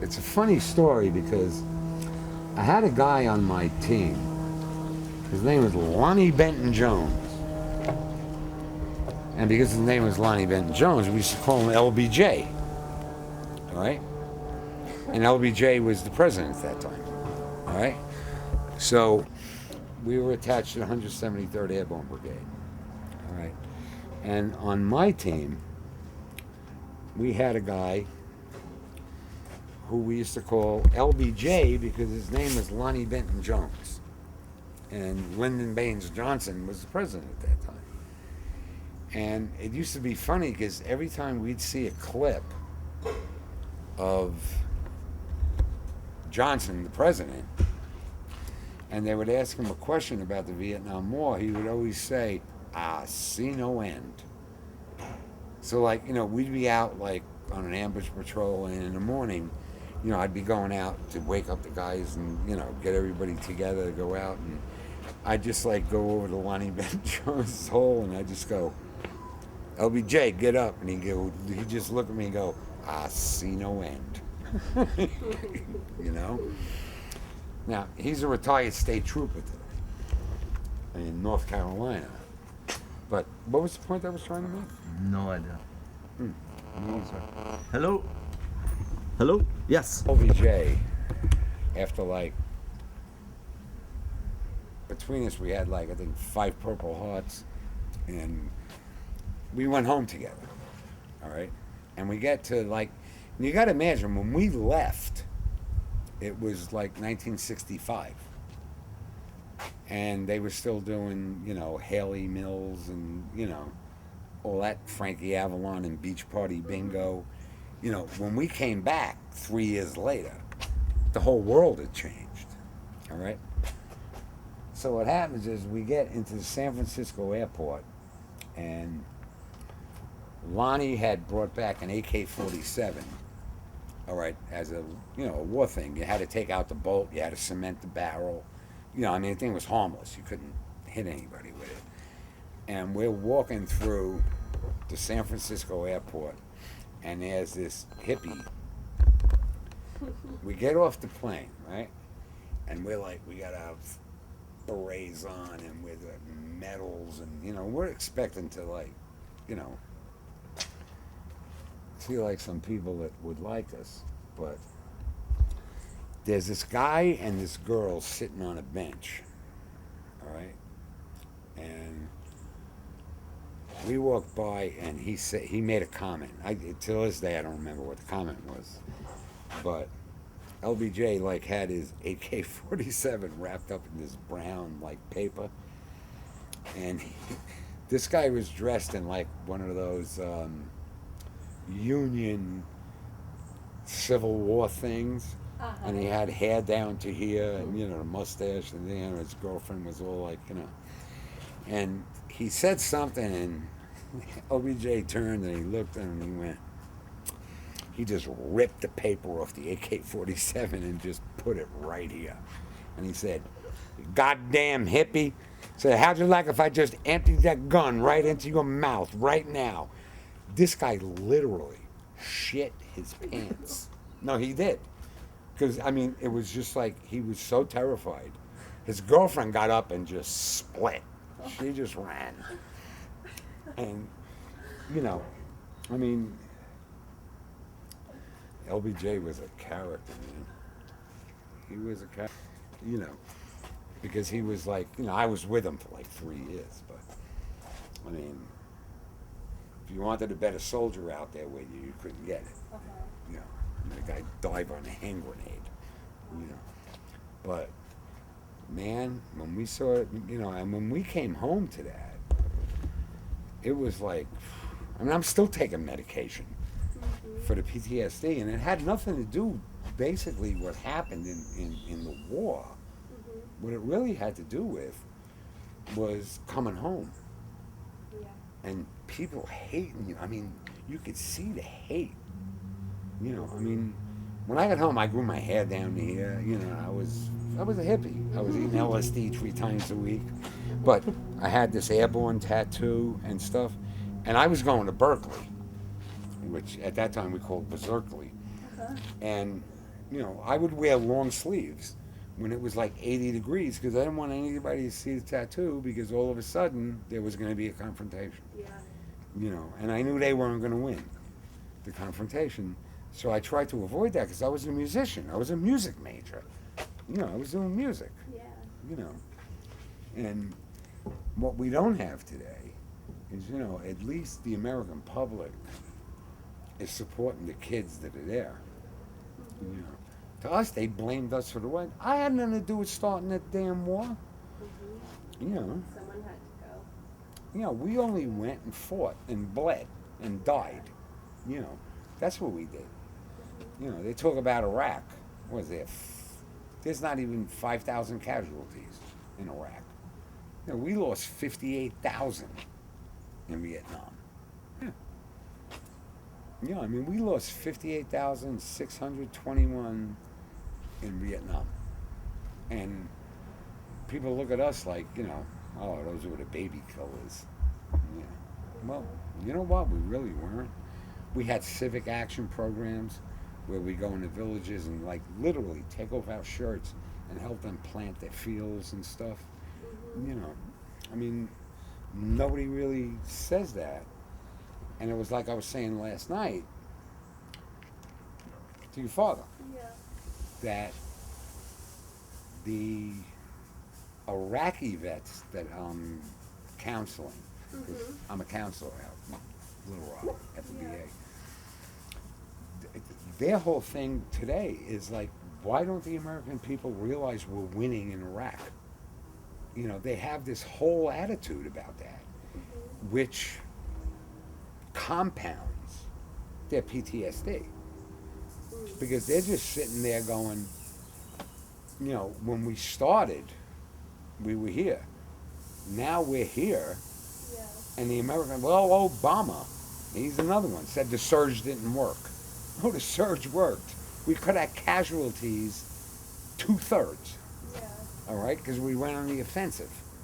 it's a funny story because I had a guy on my team. His name was Lonnie Benton Jones. And because his name was Lonnie Benton Jones, we used to call him LBJ. All right? And LBJ was the president at that time. All right? So we were attached to the 173rd Airborne Brigade. All right? And on my team, we had a guy who we used to call LBJ because his name was Lonnie Benton Jones. And Lyndon Baines Johnson was the president at that time. And it used to be funny because every time we'd see a clip of Johnson, the president, and they would ask him a question about the Vietnam War, he would always say, "I see no end." So, like, we'd be out, like, on an ambush patrol, and in the morning, I'd be going out to wake up the guys and, get everybody together to go out, and I'd just, like, go over to Lonnie Benton Jones' hole, and I'd just go, "LBJ, get up," and he'd just look at me and go, "I see no end." Now, he's a retired state trooper today in North Carolina. But what was the point I was trying to make? No idea. No, sir. Hello? Hello? Yes. LBJ, after, like, between us we had, like, I think 5 Purple Hearts, and we went home together, all right? And we get to, like, you got to imagine, when we left, it was like 1965. And they were still doing, Haley Mills and, all that Frankie Avalon and Beach Party Bingo. When we came back 3 years later, the whole world had changed, all right? So what happens is we get into the San Francisco airport, and Lonnie had brought back an AK-47, all right, as a war thing. You had to take out the bolt, you had to cement the barrel. The thing was harmless. You couldn't hit anybody with it. And we're walking through the San Francisco airport, and there's this hippie. We get off the plane, right? And we're like, we got our berets on, and with medals, and, we're expecting to, like, see, like, some people that would like us, but there's this guy and this girl sitting on a bench, all right? And we walked by, and he made a comment. To this day, I don't remember what the comment was, but LBJ, like, had his AK-47 wrapped up in this brown, like, paper, and this guy was dressed in, like, one of those Union Civil War things, and he had hair down to here, and the mustache, and his girlfriend was all like, and he said something, and LBJ turned and he looked at him and he went, he just ripped the paper off the AK-47 and just put it right here, and he said, "Goddamn hippie," said, "how'd you like if I just emptied that gun right into your mouth right now?" This guy literally shit his pants. No, he did. Because, it was just like, he was so terrified. His girlfriend got up and just split. She just ran. And, LBJ was a character, man. He was a character, because he was like, I was with him for like 3 years, but, if you wanted a better soldier out there with you, you couldn't get it. The guy died on a hand grenade. But man, when we saw it, and when we came home to that, it was like, I'm still taking medication for the PTSD, and it had nothing to do, basically, what happened in the war. What it really had to do with was coming home. And people hating you. You could see the hate. When I got home, I grew my hair down to here. I was a hippie. I was eating LSD 3 times a week. But I had this Airborne tattoo and stuff. And I was going to Berkeley, which at that time we called Berkeley. And You know, I would wear long sleeves when it was like 80 degrees because I didn't want anybody to see the tattoo because all of a sudden there was going to be a confrontation. Yeah. You know, and I knew they weren't going to win the confrontation. So I tried to avoid that because I was a musician. I was a music major. You know, I was doing music, Yeah. you know. And what we don't have today is, you know, at least the American public is supporting the kids that are there. You know, to us, they blamed us for the war. I had nothing to do with starting that damn war. Mhm. You know, Someone had to go. we only went and fought and bled and died. You know, that's what we did. You know, they talk about Iraq. What was there? There's not even 5,000 casualties in Iraq. You know, we lost 58,000 in Vietnam. Yeah. Yeah, I mean, we lost 58,621 in Vietnam. And people look at us like, you know, oh, those were the baby killers. Yeah. Well, you know what? We really weren't. We had civic action programs where we go into villages and, like, literally take off our shirts and help them plant their fields and stuff. Mhm. You know, I mean, nobody really says that. And it was like I was saying last night to your father Yeah. that the Iraqi vets that I'm counseling, 'cause Mhm. I'm a counselor out in Little Rock at the Yeah. VA. Their whole thing today is like, why don't the American people realize we're winning in Iraq? You know, they have this whole attitude about that, Mhm. which compounds their PTSD. Mm. Because they're just sitting there going, you know, when we started, we were here. Now we're here, Yeah. and the American, well, Obama, he's another one, said the surge didn't work. Oh, the surge worked. We cut our casualties 2/3, Yeah. all right, because we went on the offensive.